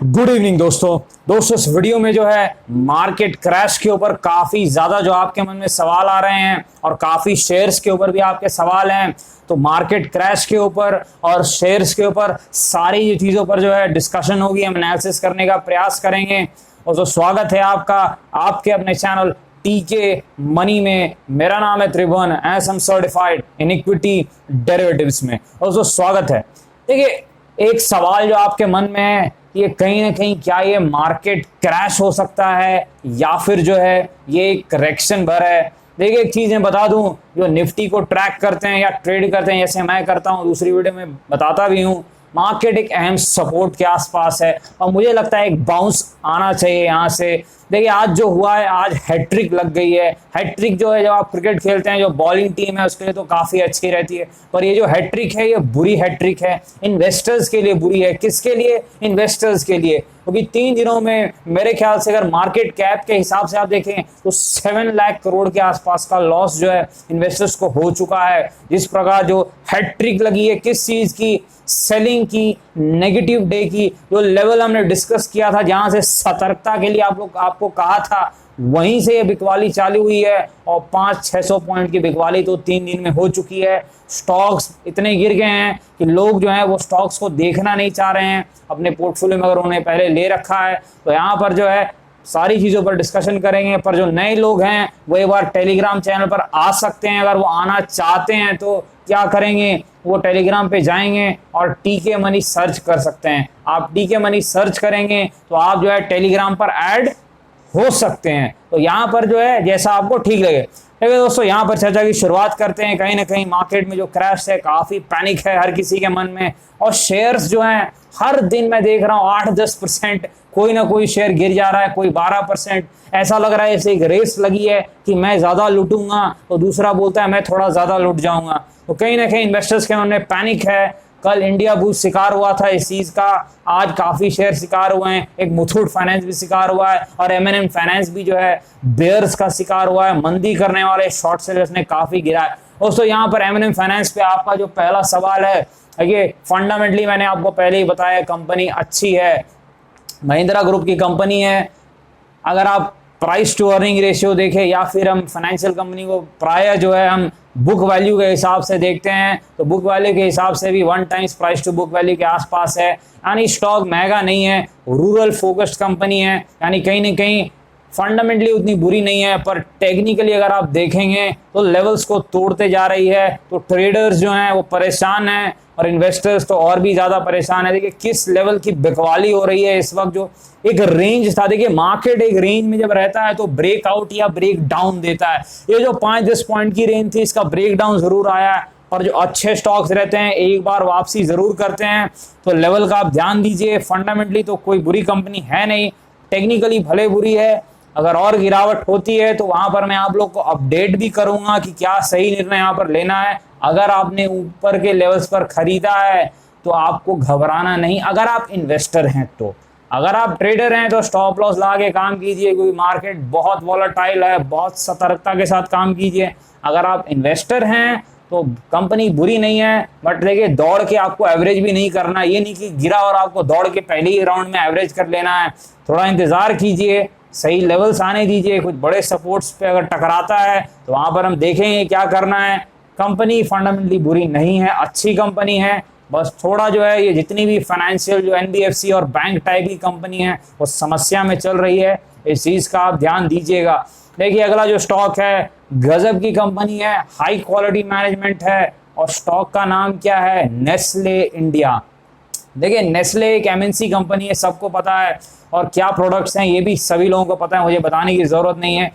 Good evening दोस्तों इस video में जो है मार्केट क्रैश के ऊपर काफी ज्यादा जो आपके मन में सवाल आ रहे हैं और काफी शेयर्स के ऊपर भी आपके सवाल हैं। तो मार्केट क्रैश के ऊपर और शेयर्स के ऊपर सारी चीजों पर जो है डिस्कशन होगी, हम एनालिसिस करने का प्रयास करेंगे। और तो स्वागत है आपका आपके अपने चैनल टीके मनी में। मेरा नाम है त्रिभुवन, एज एम सर्टिफाइड इन इक्विटी डेरिवेटिव्स में। और तो स्वागत है। देखिए, एक सवाल जो आपके मन में है, ये कहीं ना कहीं क्या ये मार्केट क्रैश हो सकता है या फिर जो है ये एक करेक्शन भर है। देखिए, एक चीज मैं बता दूं, जो निफ्टी को ट्रैक करते हैं या ट्रेड करते हैं जैसे मैं करता हूं, दूसरी वीडियो में बताता भी हूं, मार्केट एक अहम सपोर्ट के आसपास है और मुझे लगता है एक बाउंस आना चाहिए यहां से। देखिए, आज जो हुआ है, आज हैट्रिक लग गई है। हैट्रिक जो है, जब आप क्रिकेट खेलते हैं, जो बॉलिंग टीम है उसके लिए तो काफी अच्छी रहती है, पर ये जो हैट्रिक है ये बुरी हैट्रिक है। इन्वेस्टर्स के लिए बुरी है। किसके लिए? इन्वेस्टर्स के लिए। क्योंकि 3 दिनों में मेरे ख्याल से अगर मार्केट कैप के हिसाब से आप देखें तो 7 लाख करोड़ के आसपास का लॉस जो है इन्वेस्टर्स को हो चुका है। जिस प्रकार जो हैट्रिक लगी है, किस चीज की? सेलिंग की, नेगेटिव डे की। जो लेवल हमने डिस्कस किया था, जहां से सतर्कता के लिए आपको कहा था, वहीं से ये बिकवाली चालू हुई है और 500-600 पॉइंट की बिकवाली तो 3 दिन में हो चुकी है। स्टॉक्स इतने गिर गए हैं कि लोग जो है वो स्टॉक्स को देखना नहीं चाह रहे हैं अपने पोर्टफोलियो में। अगर उन्होंने पहले ले रखा है तो यहाँ पर जो है सारी चीजों पर डिस्कशन करेंगे। पर जो नए लोग हैं वो एक बार टेलीग्राम चैनल पर आ सकते हैं। अगर वो आना चाहते हैं तो क्या करेंगे, वो टेलीग्राम पे जाएंगे और टीके मनी सर्च कर सकते हैं। आप टीके मनी सर्च करेंगे तो आप जो है टेलीग्राम पर ऐड हो सकते हैं। तो यहाँ पर जो है जैसा आपको ठीक लगे। देखिए दोस्तों, यहाँ पर चर्चा की शुरुआत करते हैं। कहीं ना कहीं मार्केट में जो क्रैश है, काफी पैनिक है हर किसी के मन में। और शेयर्स जो हैं, हर दिन मैं देख रहा हूँ 8-10% कोई ना कोई शेयर गिर जा रहा है, कोई 12%। ऐसा लग रहा है जैसे एक रेस लगी है कि मैं ज्यादा लूटूंगा तो दूसरा बोलता है मैं थोड़ा ज्यादा लूट जाऊंगा। तो कहीं ना कहीं इन्वेस्टर्स के मन में पैनिक है। कल इंडिया बुल्स शिकार हुआ था इस चीज का, आज काफी शेयर शिकार हुए हैं। एक मुथूट फाइनेंस भी शिकार हुआ है और एमएनएम फाइनेंस भी जो है बेयर्स का शिकार हुआ है। मंदी करने वाले शॉर्ट सेलर्स ने काफी गिरा है। दोस्तों, यहाँ पर एमएनएम फाइनेंस पे आपका जो पहला सवाल है, ये फंडामेंटली मैंने आपको पहले ही बताया, कंपनी अच्छी है, महिंद्रा ग्रुप की कंपनी है। अगर आप प्राइस टू अर्निंग रेशियो देखें या फिर हम फाइनेंशियल कंपनी को प्राय जो है हम बुक वैल्यू के हिसाब से देखते हैं, तो बुक वैल्यू के हिसाब से भी 1 times price to book value के आसपास है। यानी स्टॉक महंगा नहीं है, रूरल फोकस्ड कंपनी है, यानी कहीं ना कहीं फंडामेंटली उतनी बुरी नहीं है। पर टेक्निकली अगर आप देखेंगे तो लेवल्स को तोड़ते जा रही है। तो ट्रेडर्स जो हैं वो परेशान हैं और इन्वेस्टर्स तो और भी ज्यादा परेशान है। देखिए किस लेवल की बिकवाली हो रही है इस वक्त। जो एक रेंज था, देखिए मार्केट एक रेंज में जब रहता है तो ब्रेकआउट या ब्रेक डाउन देता है। ये जो 5-10 पॉइंट की रेंज थी, इसका ब्रेक डाउन जरूर आया है। और जो अच्छे स्टॉक्स रहते हैं एक बार वापसी जरूर करते हैं। तो लेवल का आप ध्यान दीजिए। फंडामेंटली तो कोई बुरी कंपनी है नहीं, टेक्निकली भले बुरी है। अगर और गिरावट होती है तो वहां पर मैं आप लोग को अपडेट भी करूंगा कि क्या सही निर्णय यहाँ पर लेना है। अगर आपने ऊपर के लेवल्स पर खरीदा है तो आपको घबराना नहीं, अगर आप इन्वेस्टर हैं तो। अगर आप ट्रेडर हैं तो स्टॉप लॉस लगा के काम कीजिए, क्योंकि मार्केट बहुत वॉलेटाइल है, बहुत सतर्कता के साथ काम कीजिए। अगर आप इन्वेस्टर हैं तो कंपनी बुरी नहीं है, बट देखिए दौड़ के आपको एवरेज भी नहीं करना। ये नहीं कि गिरा और आपको दौड़ के पहले ही राउंड में एवरेज कर लेना है। थोड़ा इंतजार कीजिए, सही लेवल्स आने दीजिए। कुछ बड़े सपोर्ट्स पे अगर टकराता है तो वहां पर हम देखेंगे क्या करना है। कंपनी फंडामेंटली बुरी नहीं है, अच्छी कंपनी है। बस थोड़ा जो है ये जितनी भी फाइनेंशियल जो एनबीएफसी और बैंक टाइप की कंपनी है वो समस्या में चल रही है। इस चीज का आप ध्यान दीजिएगा। देखिए, अगला जो स्टॉक है, गजब की कंपनी है, हाई क्वालिटी मैनेजमेंट है और स्टॉक का नाम क्या है? Nestle India. देखिए, नेस्ले एक एमएनसी कंपनी है, सबको पता है। और क्या प्रोडक्ट्स हैं ये भी सभी लोगों को पता है, मुझे बताने की जरूरत नहीं है।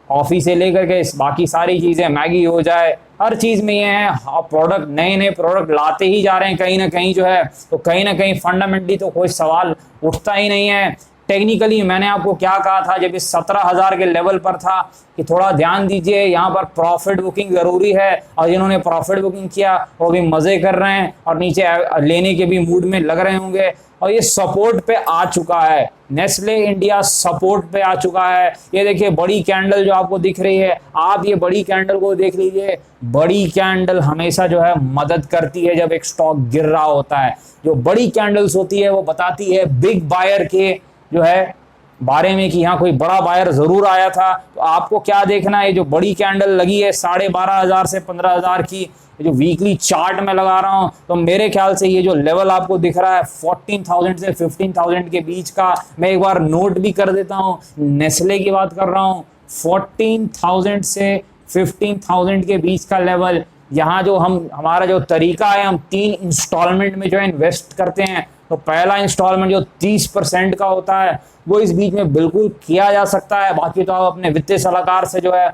कॉफी से लेकर के बाकी सारी चीजें, मैगी हो जाए, हर चीज में ये है। प्रोडक्ट, नए नए प्रोडक्ट लाते ही जा रहे हैं कहीं ना कहीं जो है। तो कहीं ना कहीं फंडामेंटली तो कोई सवाल उठता ही नहीं है। टेक्निकली मैंने आपको क्या कहा था जब इस 17,000 के लेवल पर था कि थोड़ा ध्यान दीजिए, यहाँ पर प्रॉफिट बुकिंग जरूरी है, और जिन्होंने प्रॉफिट बुकिंग किया वो भी मजे कर रहे हैं और नीचे लेने के भी मूड में लग रहे होंगे। और ये सपोर्ट पे आ चुका है, नेस्ले इंडिया सपोर्ट पे आ चुका है। ये देखिए बड़ी कैंडल जो आपको दिख रही है, आप ये बड़ी कैंडल को देख लीजिए। बड़ी कैंडल हमेशा जो है मदद करती है जब एक स्टॉक गिर रहा होता है। जो बड़ी कैंडल्स होती है वो बताती है बिग बायर के जो है बारे में कि यहाँ कोई बड़ा बायर जरूर आया था। तो आपको क्या देखना है, जो बड़ी कैंडल लगी है 12,500 से 15,000 की, जो वीकली चार्ट में लगा रहा हूं, तो मेरे ख्याल से ये जो लेवल आपको दिख रहा है 14,000 से 15,000 के बीच का, मैं एक बार नोट भी कर देता हूं, नेस्ले की बात कर रहा हूं, 14,000 से 15,000 के बीच का लेवल। यहाँ जो हमारा जो तरीका है, हम 3 इंस्टॉलमेंट में जो है इन्वेस्ट करते हैं। तो पहला इंस्टॉलमेंट जो 30% का होता है वो इस बीच में बिल्कुल किया जा सकता है। बाकी तो आप अपने वित्तीय सलाहकार से जो है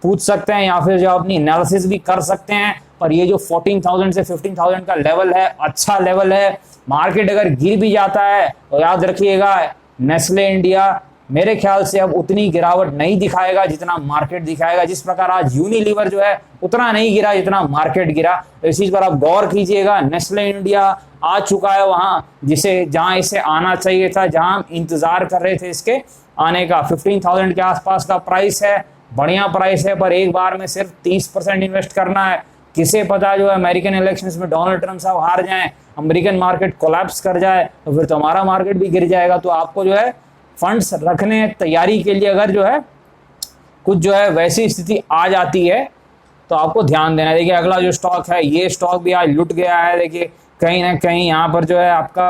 पूछ सकते हैं या फिर जो अपनी एनालिसिस भी कर सकते हैं। पर ये जो 14,000 से 15,000 का लेवल है, अच्छा लेवल है। मार्केट अगर गिर भी जाता है तो याद रखिएगा, नेस्ले इंडिया मेरे ख्याल से अब उतनी गिरावट नहीं दिखाएगा जितना मार्केट दिखाएगा। जिस प्रकार आज यूनिलीवर जो है उतना नहीं गिरा जितना मार्केट गिरा। तो इस चीज पर आप गौर कीजिएगा। नेस्ले इंडिया आ चुका है वहां जहां इसे आना चाहिए था, जहां हम इंतजार कर रहे थे इसके आने का। 15,000 के आसपास का प्राइस है, बढ़िया प्राइस है, पर एक बार में सिर्फ 30% इन्वेस्ट करना है। किसे पता जो है अमेरिकन इलेक्शंस में डोनाल्ड ट्रम्प साहब हार जाएं, अमेरिकन मार्केट कोलैप्स कर जाए, तो फिर तो हमारा मार्केट भी गिर जाएगा। तो आपको जो है फंड्स रखने तैयारी के लिए अगर जो है कुछ जो है वैसी स्थिति आ जाती है तो आपको ध्यान देना है। देखिए अगला जो स्टॉक है, ये स्टॉक भी आज लुट गया है। देखिए कहीं ना कहीं यहाँ पर जो है आपका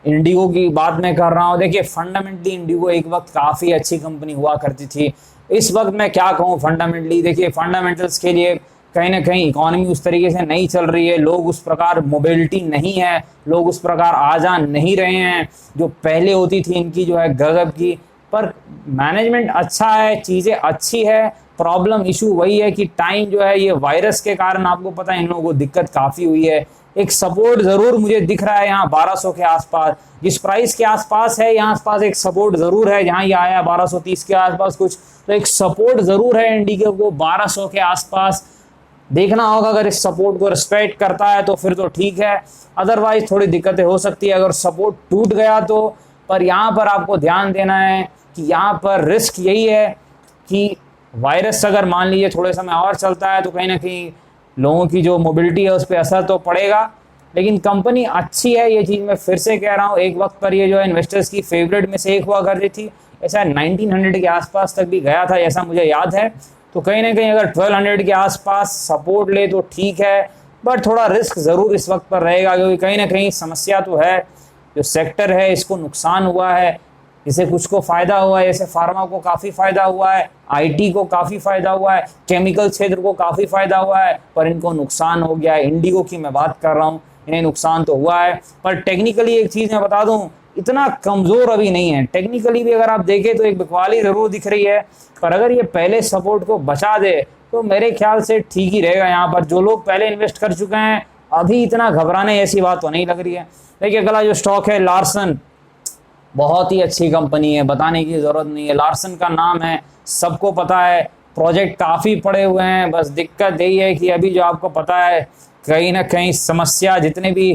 इंडिगो की बात मैं कर रहा हूँ। देखिए फंडामेंटली इंडिगो एक वक्त काफ़ी अच्छी कंपनी हुआ करती थी। इस वक्त मैं क्या कहूँ फंडामेंटली, देखिए फंडामेंटल्स के लिए कहीं ना कहीं इकोनॉमी उस तरीके से नहीं चल रही है, लोग उस प्रकार मोबिलिटी नहीं है, लोग उस प्रकार आ जा नहीं रहे हैं जो पहले होती थी इनकी जो है गजब की। पर मैनेजमेंट अच्छा है, चीज़ें अच्छी है। प्रॉब्लम इशू वही है कि टाइम जो है ये वायरस के कारण आपको पता है इन लोगों को दिक्कत काफ़ी हुई है। एक सपोर्ट ज़रूर मुझे दिख रहा है यहाँ 1200 के आसपास, जिस प्राइस के आसपास है यहाँ आसपास एक सपोर्ट ज़रूर है। जहाँ ये आया 1230 के आसपास कुछ, तो एक सपोर्ट ज़रूर है इंडिगो को 1200 के आसपास। देखना होगा, अगर इस सपोर्ट को रिस्पेक्ट करता है तो फिर तो ठीक है, अदरवाइज थोड़ी दिक्कतें हो सकती है अगर सपोर्ट टूट गया तो। पर यहाँ पर आपको ध्यान देना है कि यहाँ पर रिस्क यही है कि वायरस अगर मान लीजिए थोड़े समय और चलता है तो कहीं ना कहीं लोगों की जो मोबिलिटी है उस पर असर तो पड़ेगा। लेकिन कंपनी अच्छी है, ये चीज़ मैं फिर से कह रहा हूँ। एक वक्त पर ये जो है इन्वेस्टर्स की फेवरेट में से एक हुआ करती थी, ऐसा 1900 के आसपास तक भी गया था ऐसा मुझे याद है। तो कहीं ना कहीं अगर 1200 के आसपास सपोर्ट ले तो ठीक है, बट थोड़ा रिस्क ज़रूर इस वक्त पर रहेगा, क्योंकि कहीं ना कहीं समस्या तो है। जो सेक्टर है इसको नुकसान हुआ है, इसे कुछ को फ़ायदा हुआ है, जैसे फार्मा को काफ़ी फ़ायदा हुआ है, आईटी को काफ़ी फ़ायदा हुआ है, केमिकल क्षेत्र को काफ़ी फ़ायदा हुआ है, पर इनको नुकसान हो गया है। इंडिगो की मैं बात कर रहा हूँ, इन्हें नुकसान तो हुआ है। पर टेक्निकली एक चीज़ मैं बता दूँ, इतना कमज़ोर अभी नहीं है। टेक्निकली भी अगर आप देखें तो एक बिकवाली ज़रूर दिख रही है, पर अगर ये पहले सपोर्ट को बचा दे तो मेरे ख्याल से ठीक ही रहेगा। यहाँ पर जो लोग पहले इन्वेस्ट कर चुके हैं अभी इतना घबराने ऐसी बात तो नहीं लग रही है। देखिए अगला जो स्टॉक है लार्सन, बहुत ही अच्छी कंपनी है, बताने की ज़रूरत नहीं है। लार्सन का नाम है, सबको पता है, प्रोजेक्ट काफ़ी पड़े हुए हैं। बस दिक्कत यही है कि अभी जो आपको पता है कहीं ना कहीं समस्या, जितने भी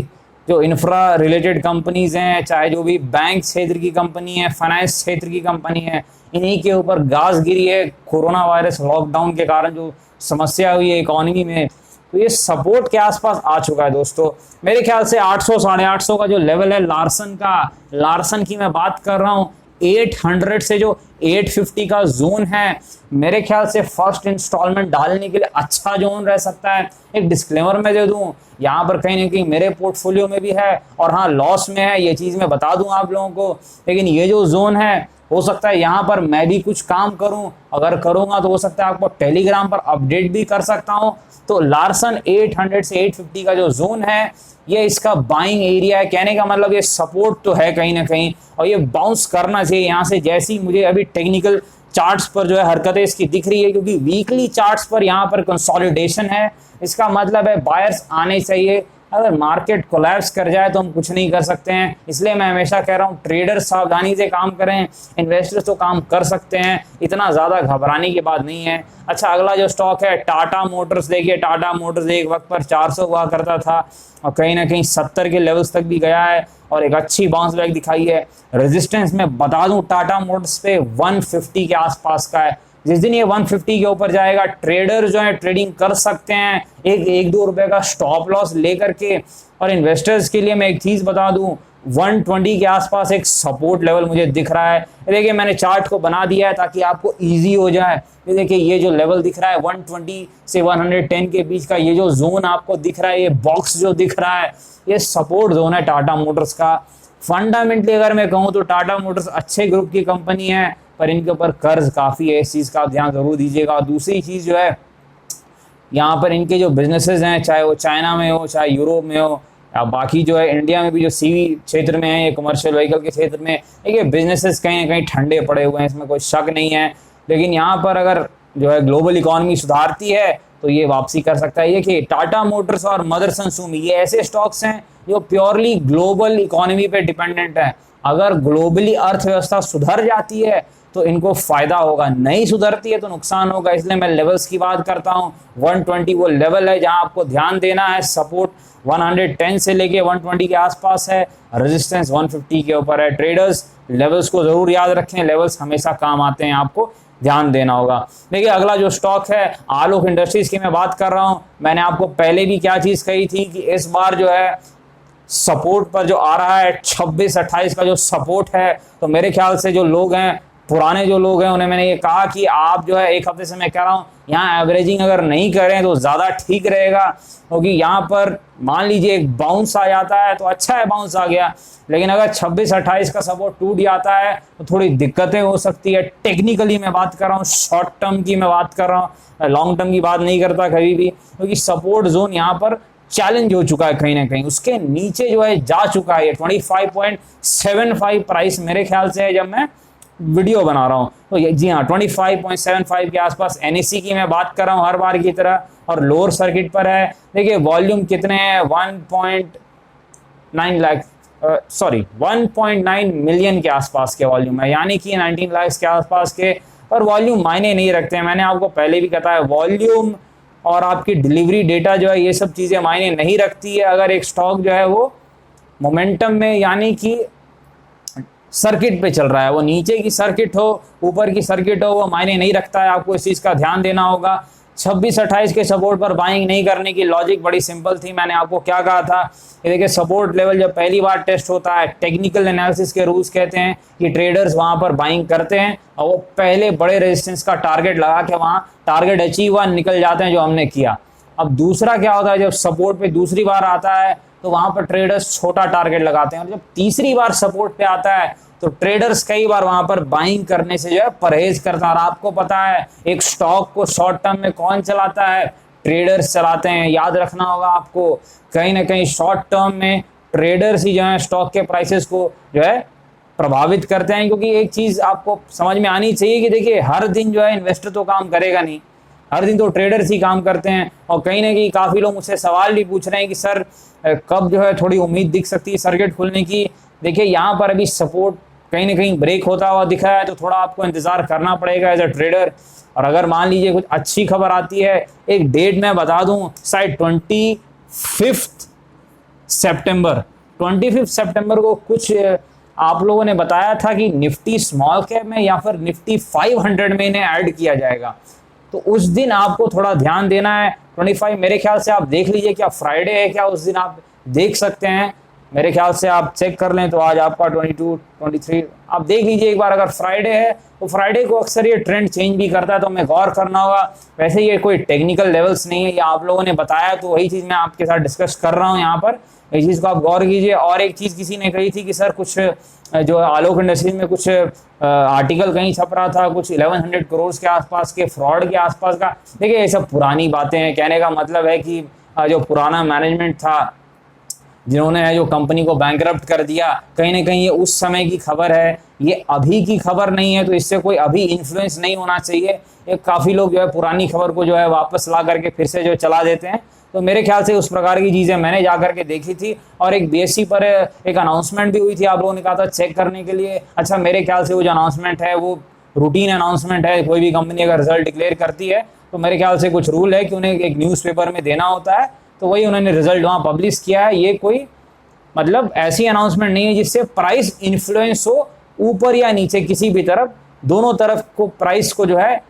जो इंफ्रा रिलेटेड कंपनीज हैं, चाहे जो भी बैंक क्षेत्र की कंपनी है, फाइनेंस क्षेत्र की कंपनी है, इन्हीं के ऊपर गाज गिरी है कोरोना वायरस लॉकडाउन के कारण जो समस्या हुई है इकोनॉमी में। तो ये सपोर्ट के आसपास आ चुका है दोस्तों। मेरे ख्याल से 800 850 का जो लेवल है लार्सन का, लार्सन की मैं बात कर रहा हूँ, 800 से जो 850 का जोन है, मेरे ख्याल से फर्स्ट इंस्टॉलमेंट डालने के लिए अच्छा जोन रह सकता है। एक डिस्क्लेमर मैं दे दूं, यहाँ पर कहीं ना कहीं मेरे पोर्टफोलियो में भी है और हाँ लॉस में है, ये चीज़ मैं बता दूं आप लोगों को। लेकिन ये जो जोन है हो सकता है यहाँ पर मैं भी कुछ काम करूं, अगर करूंगा तो हो सकता है आपको टेलीग्राम पर अपडेट भी कर सकता हूं। तो लार्सन 800 से 850 का जो जोन है ये इसका बाइंग एरिया है। कहने का मतलब ये सपोर्ट तो है कहीं ना कहीं और ये बाउंस करना चाहिए यहाँ से, जैसी मुझे अभी टेक्निकल चार्ट्स पर जो है हरकतें इसकी दिख रही है, क्योंकि वीकली चार्ट्स पर यहाँ पर कंसोलिडेशन है। इसका मतलब है बायर्स आने चाहिए, अगर मार्केट कोलैप्स कर जाए तो हम कुछ नहीं कर सकते हैं। इसलिए मैं हमेशा कह रहा हूँ ट्रेडर सावधानी से काम करें, इन्वेस्टर्स तो काम कर सकते हैं, इतना ज़्यादा घबराने की बात नहीं है। अच्छा, अगला जो स्टॉक है टाटा मोटर्स, देखिए टाटा मोटर्स एक वक्त पर 400 हुआ करता था और कहीं ना कहीं 70 के लेवल्स तक भी गया है और एक अच्छी बाउंस बैक दिखाई है। रेजिस्टेंस में बता दूं टाटा मोटर्स पे 150 के आसपास का है। जिस दिन ये 150 के ऊपर जाएगा ट्रेडर जो है ट्रेडिंग कर सकते हैं एक दो रुपए का स्टॉप लॉस लेकर के। और इन्वेस्टर्स के लिए मैं एक चीज बता दूं, 120 के आसपास एक सपोर्ट लेवल मुझे दिख रहा है। देखिए मैंने चार्ट को बना दिया है ताकि आपको इजी हो जाए। ये देखिए ये जो लेवल दिख रहा है 120 से 110 के बीच का, ये जो जोन आपको दिख रहा है, ये बॉक्स जो दिख रहा है, ये सपोर्ट जोन है टाटा मोटर्स का। फंडामेंटली अगर मैं कहूँ तो टाटा मोटर्स अच्छे ग्रुप की कंपनी है, पर इनके ऊपर कर्ज काफ़ी है, इस चीज़ का आप ध्यान जरूर दीजिएगा। और दूसरी चीज़ जो है, यहाँ पर इनके जो बिजनेसेस हैं, चाहे वो चाइना में हो, चाहे यूरोप में हो, या बाकी जो है इंडिया में भी जो सीवी क्षेत्र में है, ये कमर्शियल व्हीकल के क्षेत्र में, देखिए बिजनेसेस कहीं ना कहीं ठंडे पड़े हुए हैं, इसमें कोई शक नहीं है। लेकिन यहाँ पर अगर जो है ग्लोबल इकोनॉमी सुधारती है तो ये वापसी कर सकता है। देखिए टाटा मोटर्स और मदरसन सुमी, ये ऐसे स्टॉक्स हैं जो प्योरली ग्लोबल इकोनॉमी पे डिपेंडेंट है। अगर ग्लोबली अर्थव्यवस्था सुधर जाती है तो इनको फायदा होगा, नहीं सुधरती है तो नुकसान होगा। इसलिए मैं लेवल्स की बात करता हूँ। 120 वो लेवल है जहां आपको ध्यान देना है। सपोर्ट 110 से लेके 120 के आसपास है, रेजिस्टेंस 150 के ऊपर है। ट्रेडर्स लेवल्स को जरूर याद रखें, लेवल्स हमेशा काम आते हैं, आपको ध्यान देना होगा। देखिए अगला जो स्टॉक है आलोक इंडस्ट्रीज की मैं बात कर रहा हूँ। मैंने आपको पहले भी क्या चीज कही थी कि इस बार जो है सपोर्ट पर जो आ रहा है 26-28 का जो सपोर्ट है, तो मेरे ख्याल से जो लोग हैं, पुराने जो लोग हैं, उन्हें मैंने ये कहा कि आप जो है एक हफ्ते से मैं कह रहा हूँ यहाँ एवरेजिंग अगर नहीं करें तो ज़्यादा ठीक रहेगा। क्योंकि यहाँ पर मान लीजिए एक बाउंस आ जाता है तो अच्छा है, बाउंस आ गया, लेकिन अगर 26-28 का सपोर्ट टूट जाता है तो थोड़ी दिक्कतें हो सकती है। टेक्निकली मैं बात कर रहा हूँ, शॉर्ट टर्म की मैं बात कर रहा हूँ, लॉन्ग टर्म की बात नहीं करता कभी भी, क्योंकि सपोर्ट जोन यहाँ पर चैलेंज हो चुका है कहीं ना कहीं, उसके नीचे जो है जा चुका है। 25.75 प्राइस मेरे ख्याल से है जब मैं वीडियो बना रहा हूँ, तो जी हाँ 25.75 के आसपास NSE की मैं बात कर रहा हूँ हर बार की तरह, और लोअर सर्किट पर है। देखिए वॉल्यूम कितने हैं, 1.9 मिलियन के आसपास के वॉल्यूम है, यानी कि 19 लाख के आसपास के। पर वॉल्यूम मायने नहीं रखते हैं, मैंने आपको पहले भी कहा है, वॉल्यूम और आपकी डिलीवरी डेटा जो है ये सब चीज़ें मायने नहीं रखती है। अगर एक स्टॉक जो है वो मोमेंटम में, यानी कि सर्किट पे चल रहा है, वो नीचे की सर्किट हो ऊपर की सर्किट हो, वो मायने नहीं रखता है, आपको इस चीज़ का ध्यान देना होगा। 26-28 के सपोर्ट पर बाइंग नहीं करने की लॉजिक बड़ी सिंपल थी। मैंने आपको क्या कहा था कि देखिए सपोर्ट लेवल जब पहली बार टेस्ट होता है, टेक्निकल एनालिसिस के रूल्स कहते हैं कि ट्रेडर्स वहां पर बाइंग करते हैं और वो पहले बड़े रेजिस्टेंस का टारगेट लगा के वहां टारगेट अचीव हुआ निकल जाते हैं, जो हमने किया। अब दूसरा क्या होता है, जब सपोर्ट पे दूसरी बार आता है तो वहां पर ट्रेडर्स छोटा टारगेट लगाते हैं, और जब तीसरी बार सपोर्ट पे आता है तो ट्रेडर्स कई बार वहां पर बाइंग करने से जो है परहेज करता है। और आपको पता है एक स्टॉक को शॉर्ट टर्म में कौन चलाता है, ट्रेडर्स चलाते हैं। याद रखना होगा आपको, कहीं ना कहीं शॉर्ट टर्म में ट्रेडर्स ही जो है स्टॉक के प्राइसेस को जो है प्रभावित करते हैं। क्योंकि एक चीज आपको समझ में आनी चाहिए कि देखिए हर दिन जो है इन्वेस्टर तो काम करेगा नहीं, हर दिन तो ट्रेडर्स ही काम करते हैं। और कहीं ना कहीं काफी लोग मुझसे सवाल भी पूछ रहे हैं कि सर कब जो है थोड़ी उम्मीद दिख सकती है सर्किट खुलने की। देखिए यहाँ पर अभी सपोर्ट कहीं ना कहीं ब्रेक होता हुआ दिखा है, तो थोड़ा आपको इंतजार करना पड़ेगा एज अ ट्रेडर। और अगर मान लीजिए कुछ अच्छी खबर आती है, एक डेट मैं बता दूं, शायद 25 सितंबर को कुछ आप लोगों ने बताया था कि निफ्टी स्मॉल कैप में या फिर निफ्टी 500 में इन्हें ऐड किया जाएगा। तो उस दिन आपको थोड़ा ध्यान देना है। 25 मेरे ख्याल से आप देख लीजिए, क्या फ्राइडे है क्या, उस दिन आप देख सकते हैं। मेरे ख्याल से आप चेक कर लें तो आज आपका 22, 23 आप देख लीजिए एक बार। अगर फ्राइडे है तो फ्राइडे को अक्सर ये ट्रेंड चेंज भी करता है, तो हमें गौर करना होगा। वैसे ये कोई टेक्निकल लेवल्स नहीं है, ये आप लोगों ने बताया तो वही चीज़ मैं आपके साथ डिस्कस कर रहा हूँ यहाँ पर। इस चीज़ को आप गौर कीजिए। और एक चीज़ किसी ने कही थी कि सर कुछ जो आलोक इंडस्ट्रीज में कुछ आर्टिकल कहीं छप रहा था, कुछ 1100 करोड़ के आसपास के फ्रॉड के आसपास का। देखिए ये सब पुरानी बातें हैं। कहने का मतलब है कि जो पुराना मैनेजमेंट था, जिन्होंने जो कंपनी को बैंकरप्ट कर दिया, कहीं ना कहीं ये उस समय की खबर है, ये अभी की खबर नहीं है, तो इससे कोई अभी इन्फ्लुएंस नहीं होना चाहिए। ये काफ़ी लोग जो है पुरानी खबर को जो है वापस ला करके फिर से जो चला देते हैं, तो मेरे ख्याल से उस प्रकार की चीज़ें मैंने जा करके देखी थी, और एक BSE पर एक अनाउंसमेंट भी हुई थी, आप लोगों ने कहा था चेक करने के लिए। अच्छा, मेरे ख्याल से वो जो अनाउंसमेंट है वो रूटीन अनाउंसमेंट है। कोई भी कंपनी अगर रिजल्ट डिक्लेयर करती है तो मेरे ख्याल से कुछ रूल है कि उन्हें एक न्यूज़पेपर में देना होता है, तो वही उन्होंने रिजल्ट वहाँ पब्लिश किया है। ये कोई मतलब ऐसी अनाउंसमेंट नहीं है जिससे प्राइस इन्फ्लुएंस हो ऊपर या नीचे, किसी भी तरफ, दोनों तरफ को प्राइस को जो है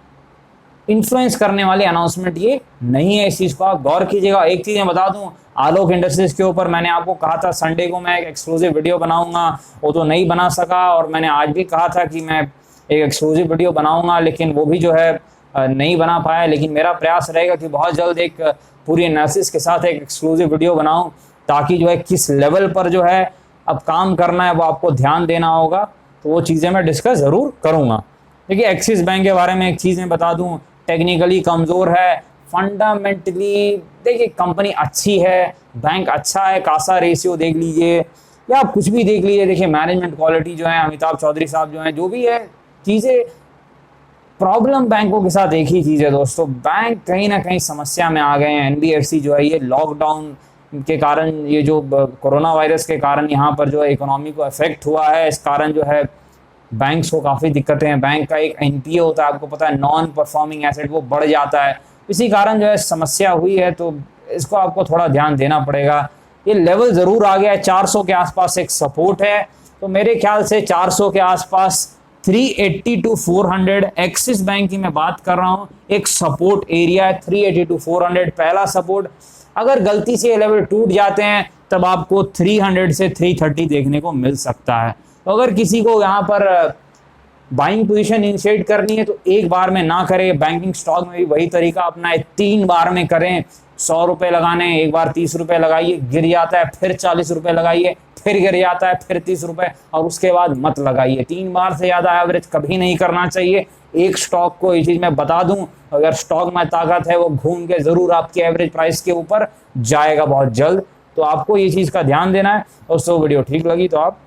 इन्फ्लुएंस करने वाली अनाउंसमेंट ये नहीं है। इस चीज़ को आप गौर कीजिएगा। एक चीज़ मैं बता दूं, आलोक इंडस्ट्रीज के ऊपर मैंने आपको कहा था संडे को मैं एक एक्सक्लूसिव वीडियो बनाऊंगा, वो तो नहीं बना सका, और मैंने आज भी कहा था कि मैं एक एक्सक्लूसिव वीडियो बनाऊंगा, लेकिन वो भी जो है नहीं बना पाया। लेकिन मेरा प्रयास रहेगा कि बहुत जल्द एक पूरी एनालिसिस के साथ एक एक्सक्लूसिव वीडियो बनाऊं, ताकि जो है किस लेवल पर जो है अब काम करना है वो आपको ध्यान देना होगा, तो वो चीज़ें मैं डिस्कस ज़रूर करूँगा। देखिए, एक्सिस बैंक के बारे में एक चीज़ मैं बता दूँ, टेक्निकली कमज़ोर है, फंडामेंटली देखिए कंपनी अच्छी है, बैंक अच्छा है, कासा रेशियो देख लीजिए या आप कुछ भी देख लीजिए, देखिए मैनेजमेंट क्वालिटी जो है, अमिताभ चौधरी साहब जो हैं, जो भी है चीज़ें। प्रॉब्लम बैंकों के साथ एक ही चीज़ है दोस्तों, बैंक कहीं ना कहीं समस्या में आ गए हैं। NBFC जो है ये लॉकडाउन के कारण, ये जो कोरोना वायरस के कारण यहाँ पर जो है इकोनॉमी को इफेक्ट हुआ है, इस कारण जो है बैंक्स को काफ़ी दिक्कतें हैं। बैंक का एक NPA होता है, आपको पता है, नॉन परफॉर्मिंग एसेट, वो बढ़ जाता है। इसी कारण जो है समस्या हुई है, तो इसको आपको थोड़ा ध्यान देना पड़ेगा। ये लेवल ज़रूर आ गया है, 400 के आसपास एक सपोर्ट है, तो मेरे ख्याल से 400 के आसपास 380 to 400 एक्सिस बैंक की मैं बात कर रहा हूँ, एक सपोर्ट एरिया है। 380 to 400 पहला सपोर्ट। अगर गलती से ये लेवल टूट जाते हैं तब आपको 300 से 330 देखने को मिल सकता है। तो अगर किसी को यहाँ पर बाइंग पोजीशन इनिशिएट करनी है तो एक बार में ना करें, बैंकिंग स्टॉक में भी वही तरीका अपनाएं, 3 बार में करें। 100 रुपये लगाने, एक बार 30 रुपये लगाइए, गिर जाता है, फिर 40 रुपये लगाइए, फिर गिर जाता है, फिर 30 रुपये, और उसके बाद मत लगाइए। 3 बार से ज़्यादा एवरेज कभी नहीं करना चाहिए एक स्टॉक को। ये चीज़ मैं बता दूं, अगर स्टॉक में ताकत है वो घूम के ज़रूर आपके एवरेज प्राइस के ऊपर जाएगा बहुत जल्द, तो आपको ये चीज़ का ध्यान देना है। दोस्तों, वीडियो ठीक लगी तो आप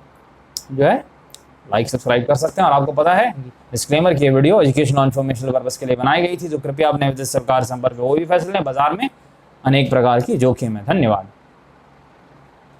जो है लाइक सब्सक्राइब कर सकते हैं, और आपको पता है डिस्क्लेमर की वीडियो एजुकेशनल और इन्फॉर्मेशनल पर्पस के लिए बनाई गई थी, तो कृपया अपने सरकार संपर्क में वो भी फैसले, बाजार में अनेक प्रकार की जोखिम है। धन्यवाद।